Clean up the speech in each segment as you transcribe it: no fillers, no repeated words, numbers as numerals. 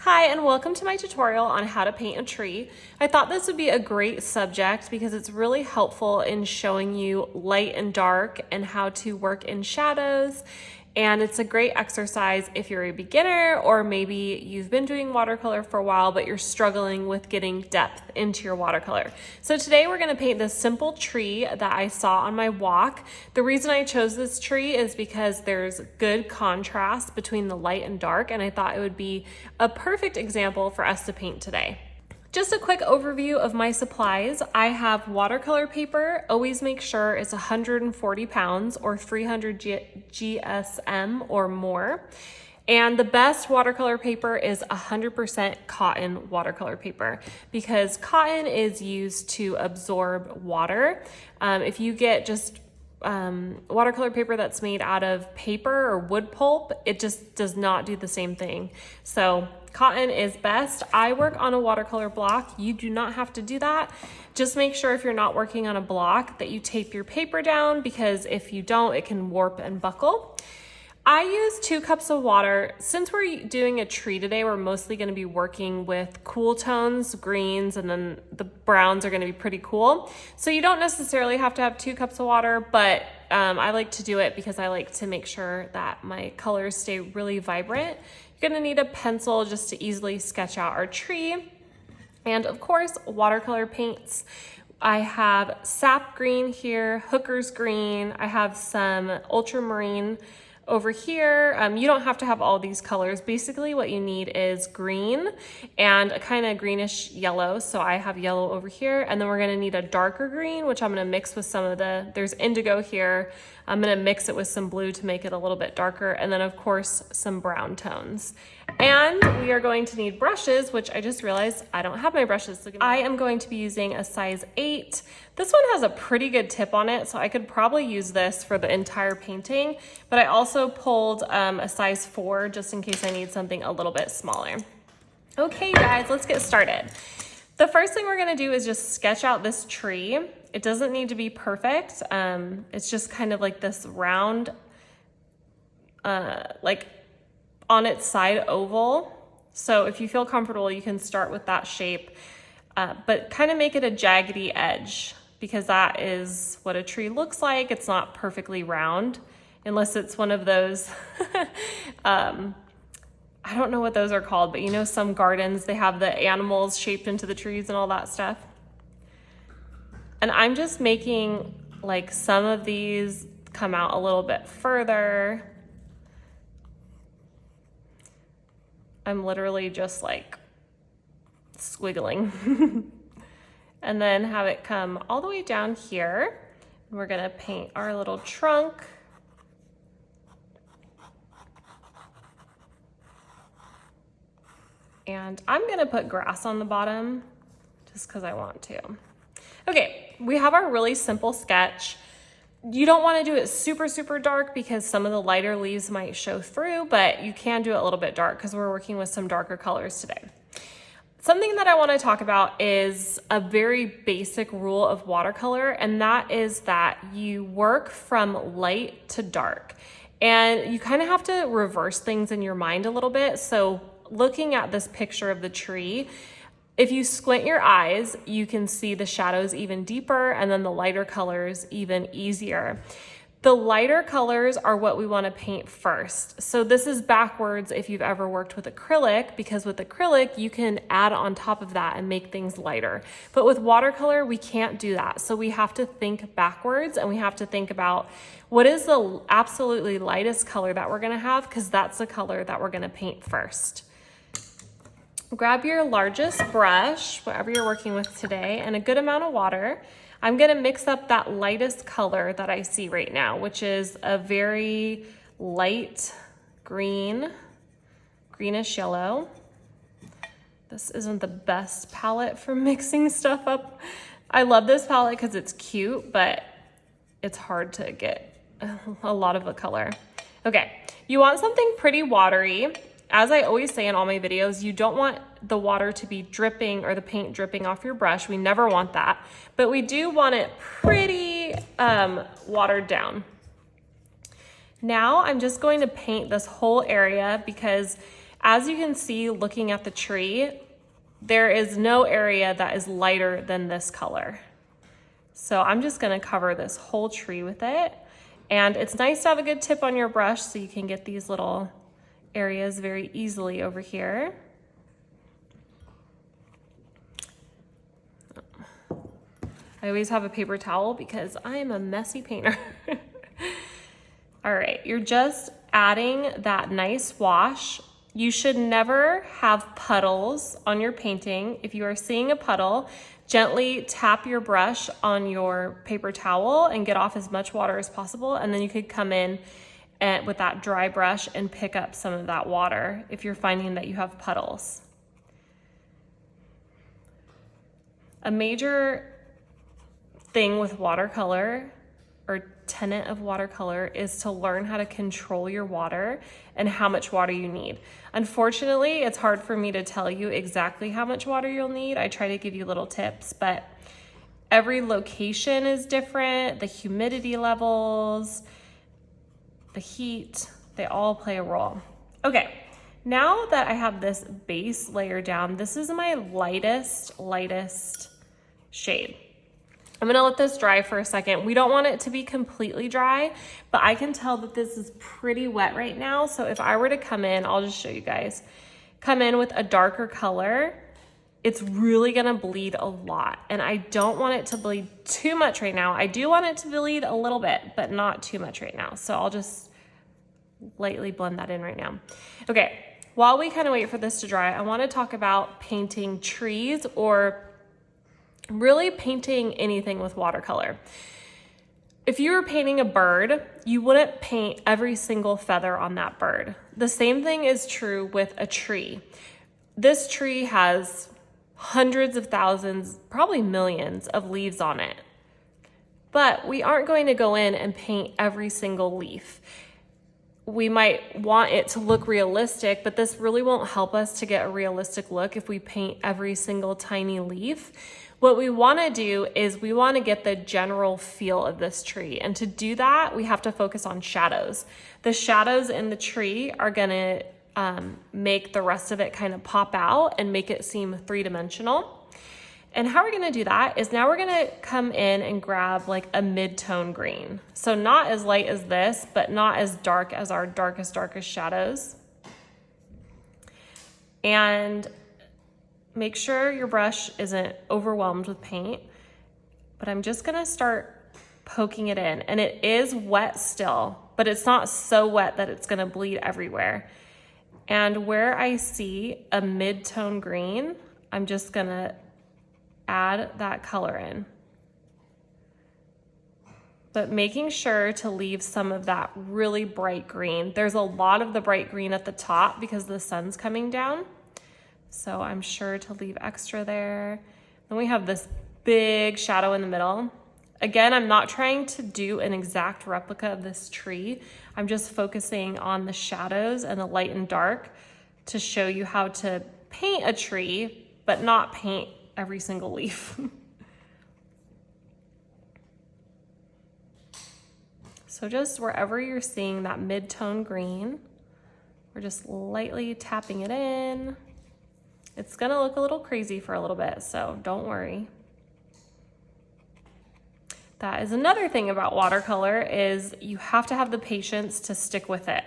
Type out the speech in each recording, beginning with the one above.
Hi, and welcome to my tutorial on how to paint a tree. I thought this would be a great subject because it's really helpful in showing you light and dark and how to work in shadows. And it's a great exercise if you're a beginner or maybe you've been doing watercolor for a while, but you're struggling with getting depth into your watercolor. So today we're gonna paint this simple tree that I saw on my walk. The reason I chose this tree is because there's good contrast between the light and dark, and I thought it would be a perfect example for us to paint today. Just a quick overview of my supplies. I have watercolor paper. Always make sure it's 140 pounds or 300 GSM or more. And the best watercolor paper is 100% cotton watercolor paper because cotton is used to absorb water. If you get just watercolor paper that's made out of paper or wood pulp, it just does not do the same thing. So cotton is best. I work on a watercolor block. You do not have to do that. Just make sure if you're not working on a block that you tape your paper down, because if you don't, it can warp and buckle. I use 2 cups of water. Since we're doing a tree today, we're mostly going to be working with cool tones, greens, and then the browns are going to be pretty cool. So you don't necessarily have to have 2 cups of water, but I like to do it because I like to make sure that my colors stay really vibrant. You're going to need a pencil just to easily sketch out our tree. And of course, watercolor paints. I have sap green here, hooker's green. I have some ultramarine over here. You don't have to have all these colors. Basically what you need is green and a kind of greenish yellow. So I have yellow over here, and then we're gonna need a darker green, which I'm gonna mix with some of there's indigo here. I'm gonna mix it with some blue to make it a little bit darker. And then of course, some brown tones. And we are going to need brushes, which I just realized I don't have my brushes. So I am going to be using a size 8. This one has a pretty good tip on it, so I could probably use this for the entire painting, but I also pulled a size 4 just in case I need something a little bit smaller. Okay, you guys, let's get started. The first thing we're gonna do is just sketch out this tree. It doesn't need to be perfect. It's just kind of like this round, like on its side oval. So if you feel comfortable, you can start with that shape, but kind of make it a jaggedy edge, because that is what a tree looks like. It's not perfectly round, unless it's one of those, I don't know what those are called, but you know, some gardens, they have the animals shaped into the trees and all that stuff. And I'm just making like some of these come out a little bit further. I'm literally just like squiggling. And then have it come all the way down here. And we're gonna paint our little trunk. And I'm gonna put grass on the bottom just because I want to. Okay, we have our really simple sketch. You don't want to do it super, super dark because some of the lighter leaves might show through, but you can do it a little bit dark because we're working with some darker colors today. Something that I want to talk about is a very basic rule of watercolor, and that is that you work from light to dark. And you kind of have to reverse things in your mind a little bit. So looking at this picture of the tree, if you squint your eyes, you can see the shadows even deeper and then the lighter colors even easier. The lighter colors are what we want to paint first. So this is backwards if you've ever worked with acrylic, because with acrylic, you can add on top of that and make things lighter. But with watercolor, we can't do that. So we have to think backwards, and we have to think about what is the absolutely lightest color that we're going to have, because that's the color that we're going to paint first. Grab your largest brush, whatever you're working with today, and a good amount of water. I'm gonna mix up that lightest color that I see right now, which is a very light green, greenish yellow. This isn't the best palette for mixing stuff up. I love this palette because it's cute, but it's hard to get a lot of the color. Okay, you want something pretty watery. As I always say in all my videos, you don't want the water to be dripping or the paint dripping off your brush. We never want that, but we do want it pretty watered down. Now I'm just going to paint this whole area because As you can see, looking at the tree, there is no area that is lighter than this color. So I'm just gonna cover this whole tree with it. And it's nice to have a good tip on your brush so you can get these little areas very easily over here. I always have a paper towel because I am a messy painter. All right, you're just adding that nice wash. You should never have puddles on your painting. If you are seeing a puddle, gently tap your brush on your paper towel and get off as much water as possible. And then you could come in and with that dry brush and pick up some of that water if you're finding that you have puddles. A major thing with watercolor, or tenet of watercolor, is to learn how to control your water and how much water you need. Unfortunately, it's hard for me to tell you exactly how much water you'll need. I try to give you little tips, but every location is different. The humidity levels, the heat, they all play a role. Okay, now that I have this base layer down, this is my lightest shade. I'm gonna let this dry for a second. We don't want it to be completely dry, but I can tell that this is pretty wet right now. So if I were to come in, I'll just show you guys, come in with a darker color, it's really gonna bleed a lot. And I don't want it to bleed too much right now. I do want it to bleed a little bit, but not too much right now. So I'll just lightly blend that in right now. Okay, while we kind of wait for this to dry, I wanna talk about painting trees, or really painting anything with watercolor. If you were painting a bird, you wouldn't paint every single feather on that bird. The same thing is true with a tree. This tree has hundreds of thousands, probably millions of leaves on it. But we aren't going to go in and paint every single leaf. We might want it to look realistic, but this really won't help us to get a realistic look if we paint every single tiny leaf. What we want to do is we want to get the general feel of this tree. And to do that, we have to focus on shadows. The shadows in the tree are going to make the rest of it kind of pop out and make it seem three-dimensional. And how we're going to do that is now we're going to come in and grab like a mid-tone green. So not as light as this, but not as dark as our darkest shadows. And make sure your brush isn't overwhelmed with paint, but I'm just gonna start poking it in. And it is wet still, but it's not so wet that it's gonna bleed everywhere. And where I see a mid-tone green, I'm just gonna add that color in. But making sure to leave some of that really bright green. There's a lot of the bright green at the top because the sun's coming down. So I'm sure to leave extra there. Then we have this big shadow in the middle. Again, I'm not trying to do an exact replica of this tree. I'm just focusing on the shadows and the light and dark to show you how to paint a tree, but not paint every single leaf. So just wherever you're seeing that mid-tone green, we're just lightly tapping it in. It's gonna look a little crazy for a little bit, so don't worry. That is another thing about watercolor, is you have to have the patience to stick with it.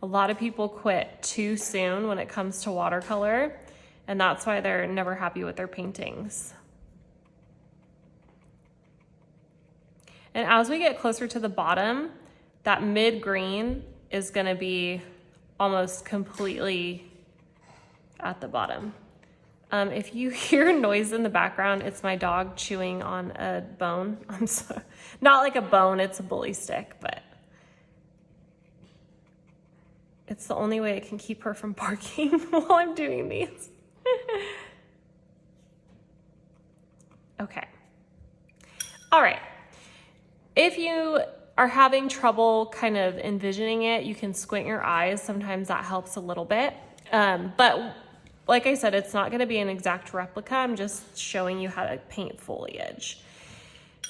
A lot of people quit too soon when it comes to watercolor, and that's why they're never happy with their paintings. And as we get closer to the bottom, that mid-green is gonna be almost completely at the bottom. If you hear noise in the background, it's my dog chewing on a bone. I'm sorry. Not like a bone, it's a bully stick, but it's the only way I can keep her from barking while I'm doing these. Okay. All right. If you are having trouble kind of envisioning it, you can squint your eyes. Sometimes that helps a little bit. But like I said, it's not going to be an exact replica. I'm just showing you how to paint foliage.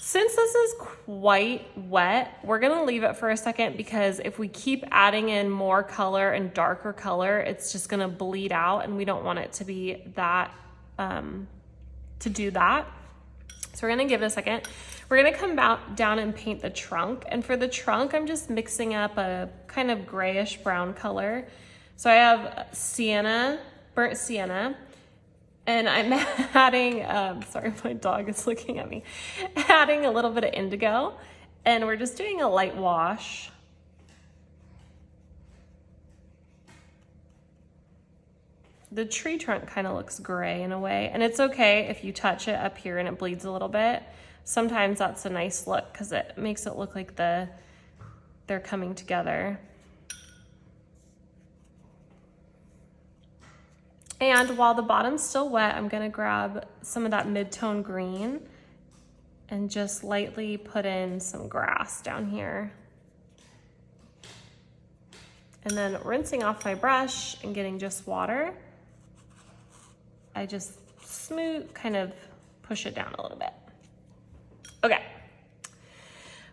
Since this is quite wet, we're gonna leave it for a second because if we keep adding in more color and darker color, it's just gonna bleed out and we don't want it to be that, to do that. So we're gonna give it a second. We're gonna come down and paint the trunk. And for the trunk, I'm just mixing up a kind of grayish brown color. So I have sienna, burnt sienna, and I'm adding, sorry, my dog is looking at me, adding a little bit of indigo, and we're just doing a light wash. The tree trunk kind of looks gray in a way, and it's okay if you touch it up here and it bleeds a little bit. Sometimes that's a nice look because it makes it look like they're coming together. And while the bottom's still wet, I'm gonna grab some of that mid-tone green and just lightly put in some grass down here. And then rinsing off my brush and getting just water, I just kind of push it down a little bit. Okay.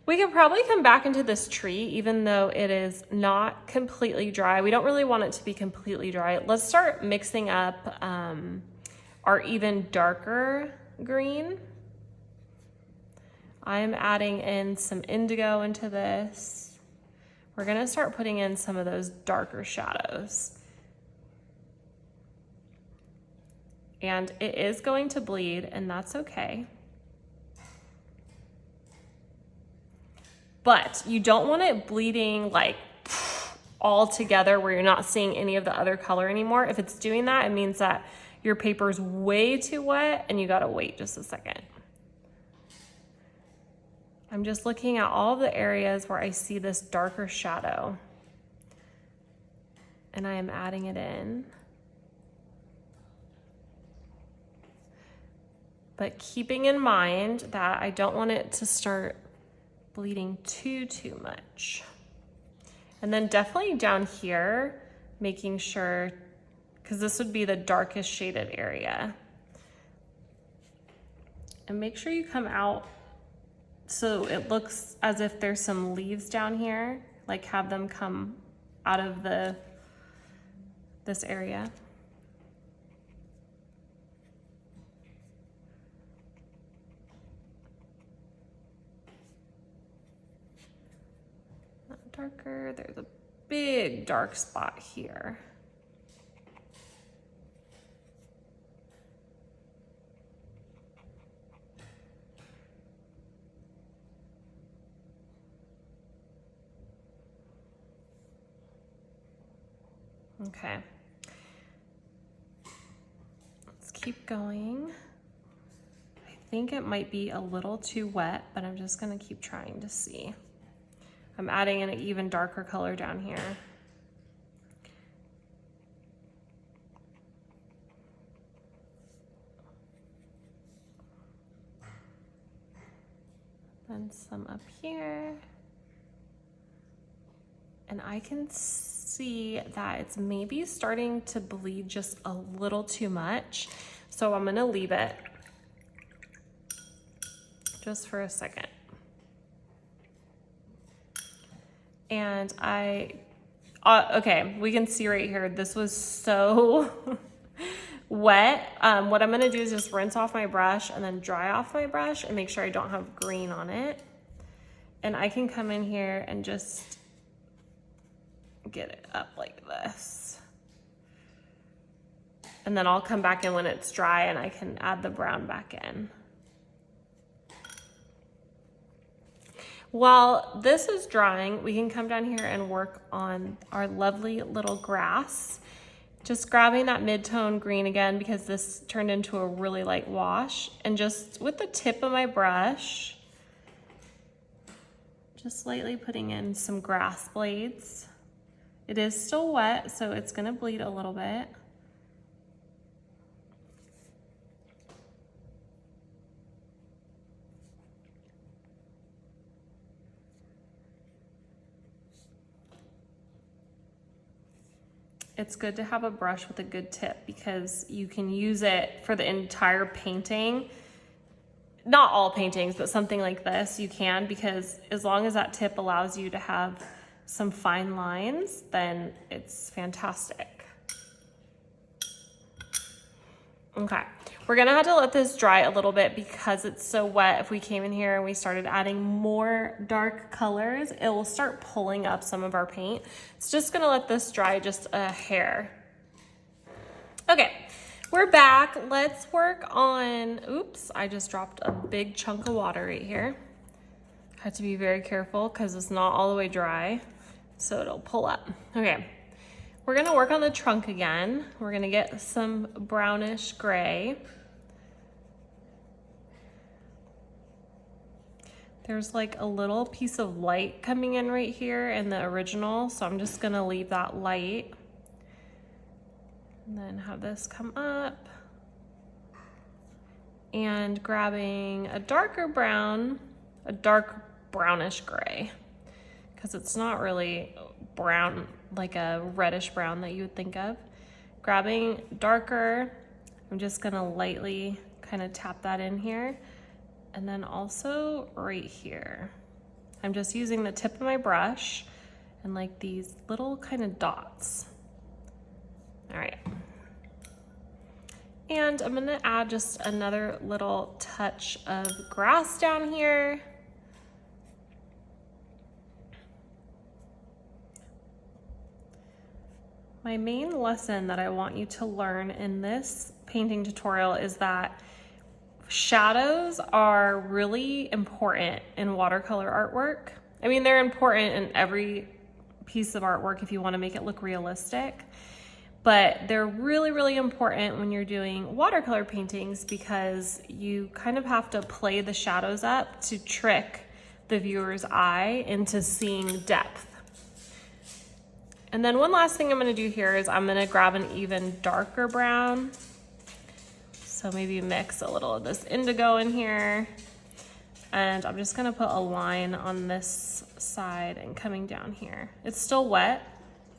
We could probably come back into this tree even though it is not completely dry. We don't really want it to be completely dry. Let's start mixing up our even darker green. I'm adding in some indigo into this. We're gonna start putting in some of those darker shadows. And it is going to bleed, and that's okay. But you don't want it bleeding like all together where you're not seeing any of the other color anymore. If it's doing that, it means that your paper's way too wet and you gotta wait just a second. I'm just looking at all the areas where I see this darker shadow, and I am adding it in. But keeping in mind that I don't want it to start bleeding too much. And then definitely down here, making sure, because this would be the darkest shaded area. And make sure you come out so it looks as if there's some leaves down here, like have them come out of this area. Darker, there's a big dark spot here. Okay. Let's keep going. I think it might be a little too wet, but I'm just gonna keep trying to see. I'm adding in an even darker color down here. Then some up here. And I can see that it's maybe starting to bleed just a little too much. So I'm gonna leave it just for a second. And okay, we can see right here, this was so wet. What I'm gonna do is just rinse off my brush and then dry off my brush and make sure I don't have green on it. And I can come in here and just get it up like this. And then I'll come back in when it's dry and I can add the brown back in. While this is drying, we can come down here and work on our lovely little grass. Just grabbing that mid-tone green again because this turned into a really light wash. And just with the tip of my brush, just lightly putting in some grass blades. It is still wet, so it's gonna bleed a little bit. It's good to have a brush with a good tip because you can use it for the entire painting not all paintings, but something like this, you can, because as long as that tip allows you to have some fine lines, then it's fantastic. Okay, we're gonna have to let this dry a little bit because it's so wet. If we came in here and we started adding more dark colors, it will start pulling up some of our paint. It's just gonna let this dry just a hair. Okay, we're back. Let's work on, oops, I just dropped a big chunk of water right here. Have to be very careful because it's not all the way dry, so it'll pull up. Okay. We're gonna work on the trunk again. We're gonna get some brownish gray. There's like a little piece of light coming in right here in the original, so I'm just gonna leave that light. And then have this come up. And grabbing a darker brown, a dark brownish gray, because it's not really brown, like a reddish brown that you would think of. Grabbing darker, I'm just gonna lightly kind of tap that in here. And then also right here. I'm just using the tip of my brush and like these little kind of dots. All right. And I'm gonna add just another little touch of grass down here. My main lesson that I want you to learn in this painting tutorial is that shadows are really important in watercolor artwork. I mean, they're important in every piece of artwork if you want to make it look realistic, but they're really, really important when you're doing watercolor paintings because you kind of have to play the shadows up to trick the viewer's eye into seeing depth. And then one last thing I'm gonna do here is I'm gonna grab an even darker brown. So maybe mix a little of this indigo in here. And I'm just gonna put a line on this side and coming down here. It's still wet.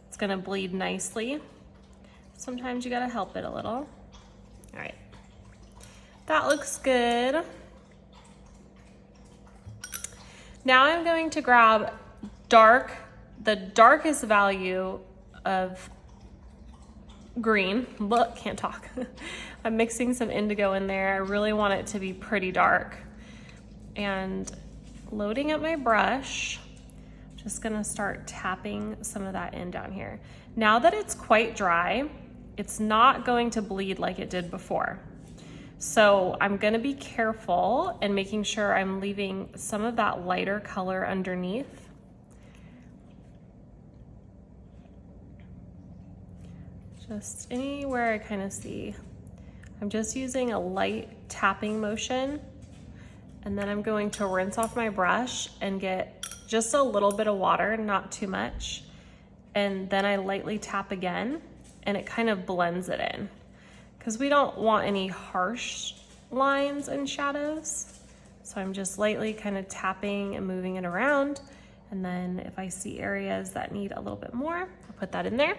It's gonna bleed nicely. Sometimes you gotta help it a little. All right, that looks good. Now I'm going to grab the darkest value of green. Look, can't talk. I'm mixing some indigo in there. I really want it to be pretty dark. And loading up my brush, just gonna start tapping some of that in down here. Now that it's quite dry, it's not going to bleed like it did before. So I'm gonna be careful and making sure I'm leaving some of that lighter color underneath. Just anywhere I kind of see. I'm just using a light tapping motion, and then I'm going to rinse off my brush and get just a little bit of water, not too much. And then I lightly tap again, and it kind of blends it in. Because we don't want any harsh lines and shadows. So I'm just lightly kind of tapping and moving it around. And then if I see areas that need a little bit more, I'll put that in there.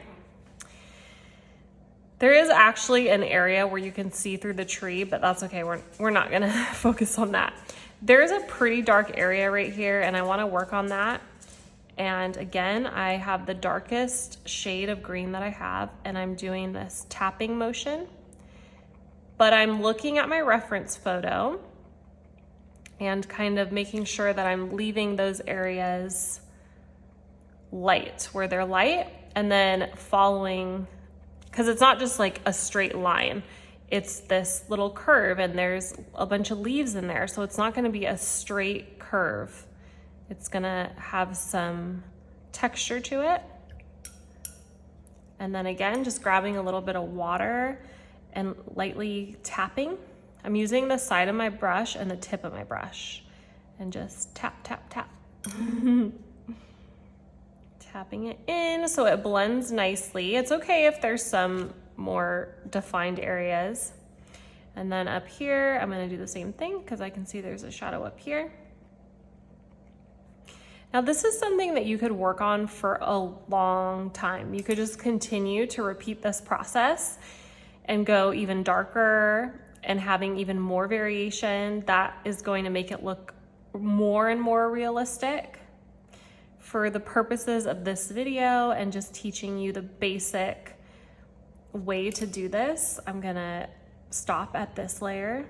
There is actually an area where you can see through the tree, but that's okay. We're not gonna focus on that. There's a pretty dark area right here, and I wanna work on that. And again, I have the darkest shade of green that I have, and I'm doing this tapping motion. But I'm looking at my reference photo and kind of making sure that I'm leaving those areas light, where they're light, and then following, because it's not just like a straight line. It's this little curve, and there's a bunch of leaves in there, so it's not gonna be a straight curve. It's gonna have some texture to it. And then again, just grabbing a little bit of water and lightly tapping. I'm using the side of my brush and the tip of my brush, and just tap, tap, tap. Tapping it in so it blends nicely. It's okay if there's some more defined areas. And then up here, I'm gonna do the same thing because I can see there's a shadow up here. Now this is something that you could work on for a long time. You could just continue to repeat this process and go even darker and having even more variation, that is going to make it look more and more realistic. For the purposes of this video and just teaching you the basic way to do this, I'm gonna stop at this layer.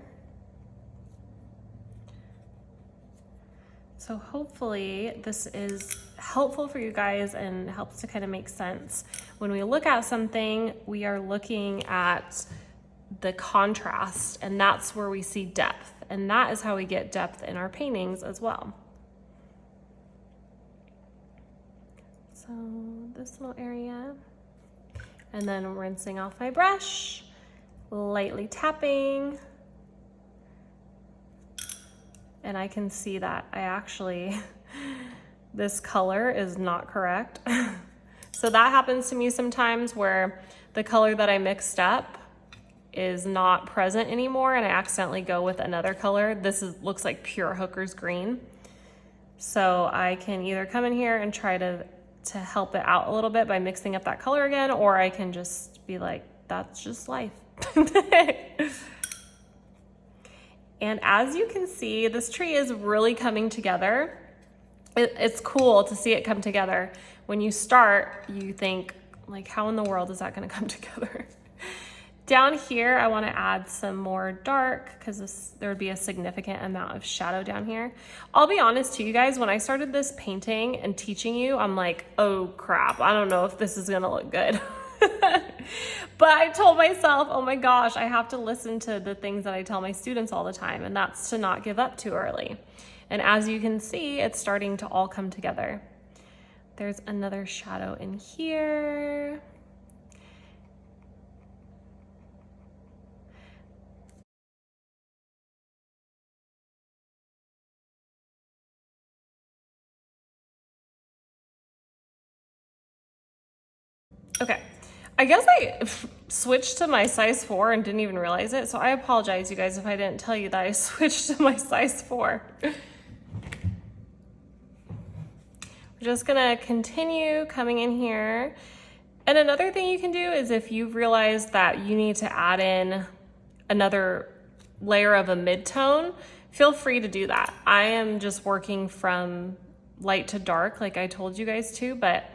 So hopefully this is helpful for you guys and helps to kind of make sense. When we look at something, we are looking at the contrast, and that's where we see depth. And that is how we get depth in our paintings as well. So this little area, and then rinsing off my brush, lightly tapping. And I can see that I actually, this color is not correct. So that happens to me sometimes where the color that I mixed up is not present anymore and I accidentally go with another color. This looks like pure hooker's green. So I can either come in here and try to help it out a little bit by mixing up that color again, or I can just be like, that's just life. And as you can see, this tree is really coming together. It's cool to see it come together. When you start, you think, like, how in the world is that gonna come together? Down here, I wanna add some more dark because there would be a significant amount of shadow down here. I'll be honest to you guys, when I started this painting and teaching you, I'm like, oh crap, I don't know if this is gonna look good. But I told myself, oh my gosh, I have to listen to the things that I tell my students all the time, and that's to not give up too early. And as you can see, it's starting to all come together. There's another shadow in here. Okay, I guess I switched to my size 4 and didn't even realize it, so I apologize, you guys, if I didn't tell you that I switched to my size 4. We're just gonna continue coming in here. And another thing you can do is if you've realized that you need to add in another layer of a mid-tone, feel free to do that. I am just working from light to dark like I told you guys to, but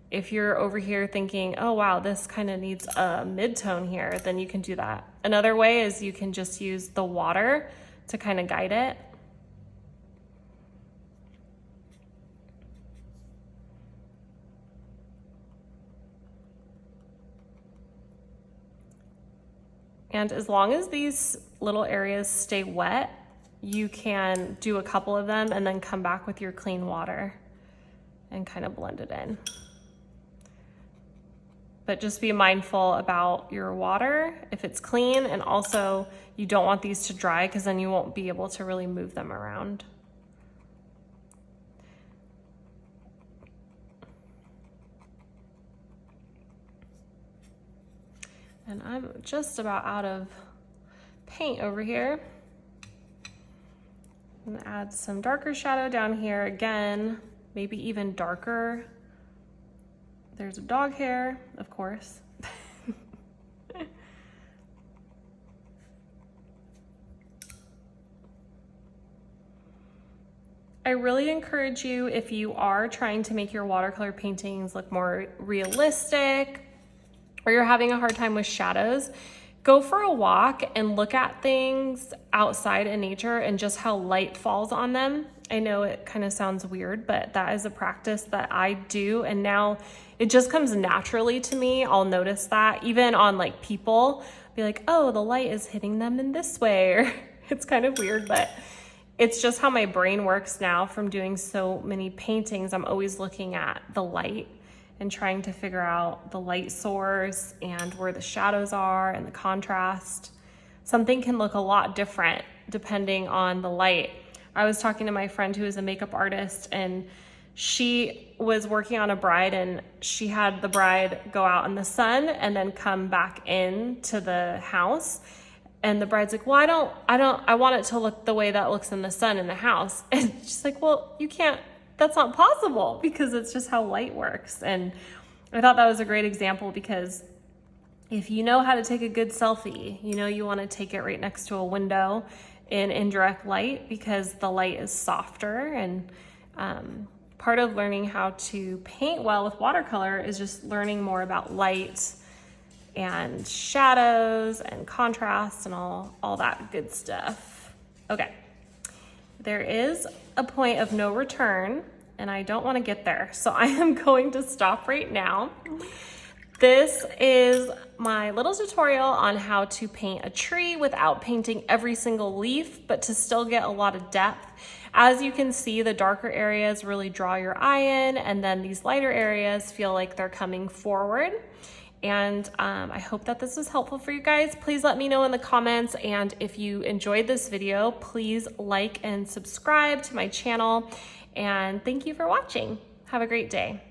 if you're over here thinking, oh wow, this kind of needs a mid-tone here, then you can do that. Another way is you can just use the water to kind of guide it. And as long as these little areas stay wet, you can do a couple of them and then come back with your clean water and kind of blend it in. But just be mindful about your water if it's clean, and also you don't want these to dry because then you won't be able to really move them around. And I'm just about out of paint over here. I'm gonna add some darker shadow down here again, maybe even darker. There's a dog hair, of course. I really encourage you, if you are trying to make your watercolor paintings look more realistic, or you're having a hard time with shadows, go for a walk and look at things outside in nature and just how light falls on them. I know it kind of sounds weird, but that is a practice that I do, and now it just comes naturally to me. I'll notice that even on like people, be like, oh, the light is hitting them in this way, or it's kind of weird, but it's just how my brain works now from doing so many paintings. I'm always looking at the light and trying to figure out the light source and where the shadows are and the contrast. Something can look a lot different depending on the light. I was talking to my friend who is a makeup artist, and she was working on a bride, and she had the bride go out in the sun and then come back in to the house. And the bride's like, well, I want it to look the way that looks in the sun in the house. And she's like, well, you can't, that's not possible, because it's just how light works. And I thought that was a great example, because if you know how to take a good selfie, you know you want to take it right next to a window in indirect light because the light is softer. And part of learning how to paint well with watercolor is just learning more about light and shadows and contrast and all that good stuff. Okay, there is a point of no return and I don't want to get there, so I am going to stop right now. This is my little tutorial on how to paint a tree without painting every single leaf, but to still get a lot of depth. As you can see, the darker areas really draw your eye in, and then these lighter areas feel like they're coming forward. And I hope that this was helpful for you guys. Please let me know in the comments, and if you enjoyed this video, please like and subscribe to my channel. And thank you for watching. Have a great day.